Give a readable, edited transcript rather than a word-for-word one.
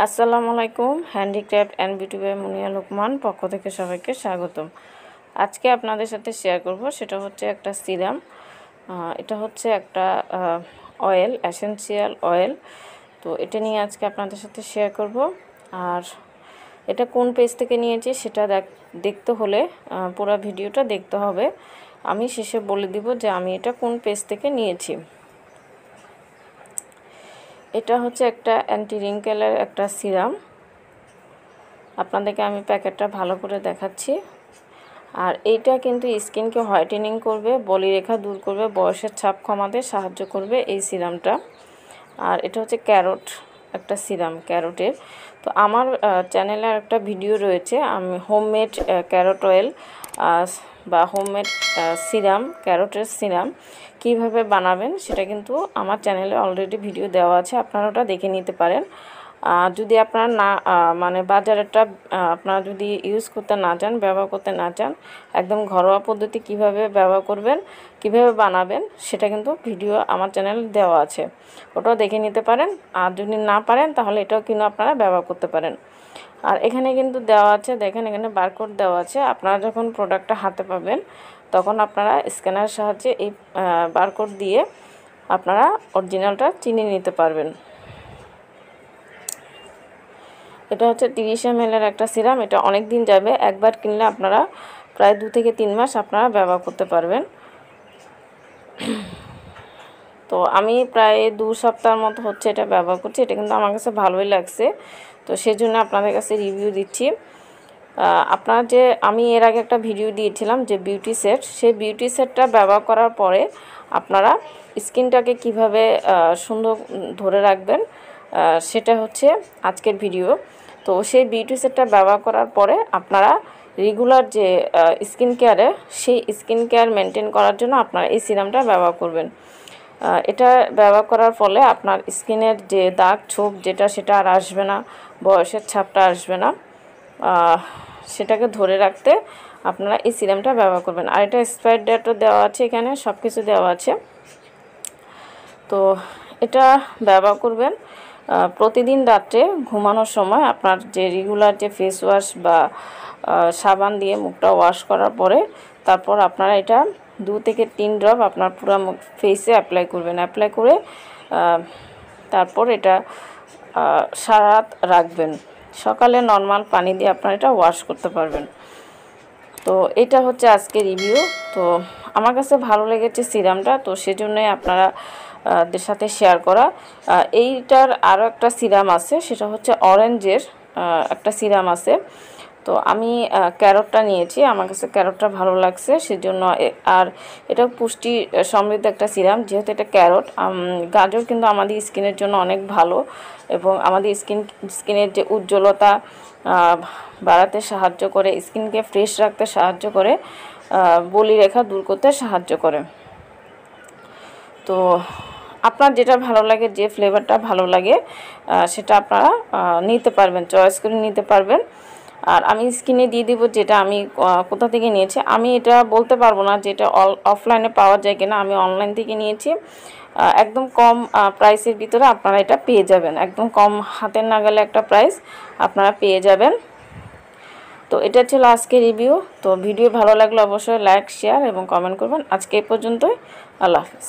আসসালামু আলাইকুম। Handicraft and beauty by মুনিয়া লোকমান পক্ষ থেকে সবাইকে স্বাগতম। আজকে আপনাদের সাথে শেয়ার করব সেটা হচ্ছে একটা সিরাম। এটা হচ্ছে একটা অয়েল, এসেনশিয়াল অয়েল। তো এটা নিয়ে আজকে আপনাদের সাথে শেয়ার করব। আর এটা কোন পেজ থেকে নিয়েছি সেটা দেখতে হলে পুরো ভিডিওটা দেখতে হবে। আমি শেষে বলে দিব যে আমি এটা কোন পেজ থেকে নিয়েছি। এটা হচ্ছে একটা অ্যান্টি রিঙ্কেলের একটা সিরাম। আপনাদেরকে আমি প্যাকেটটা ভালো করে দেখাচ্ছি। আর এইটা কিন্তু স্কিনকে হোয়াইটেনিং করবে, বলিরেখা দূর করবে, বয়সের ছাপ কমাতে সাহায্য করবে এই সিরামটা। আর এটা হচ্ছে ক্যারট একটা সিরাম, ক্যারটের। তো আমার চ্যানেলে একটা ভিডিও রয়েছে, আমি হোমমেড ক্যারট অয়েল বা হোমমেড সিরাম, ক্যারটের সিরাম কীভাবে বানাবেন সেটা কিন্তু আমার চ্যানেলে অলরেডি ভিডিও দেওয়া আছে, আপনারা ওটা দেখে নিতে পারেন। যদি আপনারা না মানে বাজারেরটা আপনারা যদি ইউজ করতে না চান, ব্যবহার করতে না চান, একদম ঘরোয়া পদ্ধতি কিভাবে ব্যবহার করবেন, কিভাবে বানাবেন সেটা কিন্তু ভিডিও আমার চ্যানেলে দেওয়া আছে, ওটাও দেখে নিতে পারেন। আর যদি না পারেন তাহলে এটাও কিন্তু আপনারা ব্যবহার করতে পারেন। আর এখানে কিন্তু দেওয়া আছে, দেখেন এখানে বারকোড দেওয়া আছে। আপনারা যখন প্রোডাক্টটা হাতে পাবেন তখন আপনারা স্ক্যানারের সাহায্যে এই বারকোড দিয়ে আপনারা অরিজিনালটা চিনে নিতে পারবেন। এটা হচ্ছে 30 ml একটা সিরাম। এটা অনেক দিন যাবে, একবার কিনলে আপনারা প্রায় 2 থেকে 3 মাস আপনারা ব্যবহার করতে পারবেন। তো আমি প্রায় 2 সপ্তাহের মতো হচ্ছে এটা ব্যবহার করছি। এটা কিন্তু আমার কাছে ভালোই লাগছে, তো সেজন্য আপনাদের কাছে রিভিউ দিচ্ছি। আপনারা যে আমি এর আগে একটা ভিডিও দিয়েছিলাম যে বিউটি সেট, সেই বিউটি সেটটা ব্যবহার করার পরে আপনারা স্কিনটাকে কিভাবে সুন্দর ধরে রাখবেন সেটা হচ্ছে আজকের ভিডিও। তো সেই বিউটি সেটটা ব্যবহার করার পরে আপনারা রেগুলার যে স্কিন কেয়ারে, সেই স্কিন কেয়ার মেনটেন করার জন্য আপনারা এই সিরামটা ব্যবহার করবেন। এটা ব্যবহার করার ফলে আপনার স্কিনের যে দাগ ছোপ যেটা সেটা আর আসবে না, বয়সের ছাপটা আসবে না। সেটাকে ধরে রাখতে আপনারা এই সিরামটা ব্যবহার করবেন। আর এটা এক্সপায়ার ডেটও দেওয়া আছে, এখানে সব কিছু দেওয়া আছে। তো এটা ব্যবহার করবেন প্রতিদিন রাত্রে ঘুমানোর সময়। আপনার যে রেগুলার যে ফেস ওয়াশ বা সাবান দিয়ে মুখটা ওয়াশ করার পরে তারপর আপনারা এটা 2 থেকে 3 ড্রপ আপনার পুরো ফেসে অ্যাপ্লাই করবেন। অ্যাপ্লাই করে তারপর এটা সারা রাত রাখবেন। সকালে নর্মাল পানি দিয়ে আপনারা এটা ওয়াশ করতে পারবেন। তো এটা হচ্ছে আজকে রিভিউ। তো আমার কাছে ভালো লেগেছে সিরামটা, তো সেজন্যই আপনারা দের সাথে শেয়ার করা। এইটার আরও একটা সিরাম আছে, সেটা হচ্ছে অরেঞ্জের একটা সিরাম আছে। তো আমি ক্যারটটা নিয়েছি, আমার কাছে ক্যারটটা ভালো লাগছে সেজন্য। আর এটা পুষ্টি সমৃদ্ধ একটা সিরাম, যেহেতু এটা ক্যারট। গাজর কিন্তু আমাদের স্কিনের জন্য অনেক ভালো এবং আমাদের স্কিনের যে উজ্জ্বলতা বাড়াতে সাহায্য করে, স্কিনকে ফ্রেশ রাখতে সাহায্য করে, বলিরেখা দূর করতে সাহায্য করে। তো আপনার যেটা ভালো লাগে, যে ফ্লেভারটা ভালো লাগে সেটা আপনারা নিতে পারবেন, চয়েস করে নিতে পারবেন। আর আমি স্ক্রিনে দিয়ে দিব যেটা আমি কোথা থেকে নিয়েছি। আমি এটা বলতে পারবো না যে এটা অফলাইনে পাওয়া যায় কিনা, আমি অনলাইন থেকে নিয়েছি। একদম কম প্রাইসের ভিতরে আপনারা এটা পেয়ে যাবেন, একদম কম হাতের নাগালে একটা প্রাইস আপনারা পেয়ে যাবেন। তো এটা ছিল আজকে রিভিউ। তো ভিডিও ভালো লাগলে অবশ্যই লাইক, শেয়ার এবং কমেন্ট করবেন। আজকে এই পর্যন্তই। আল্লাহ হাফেজ।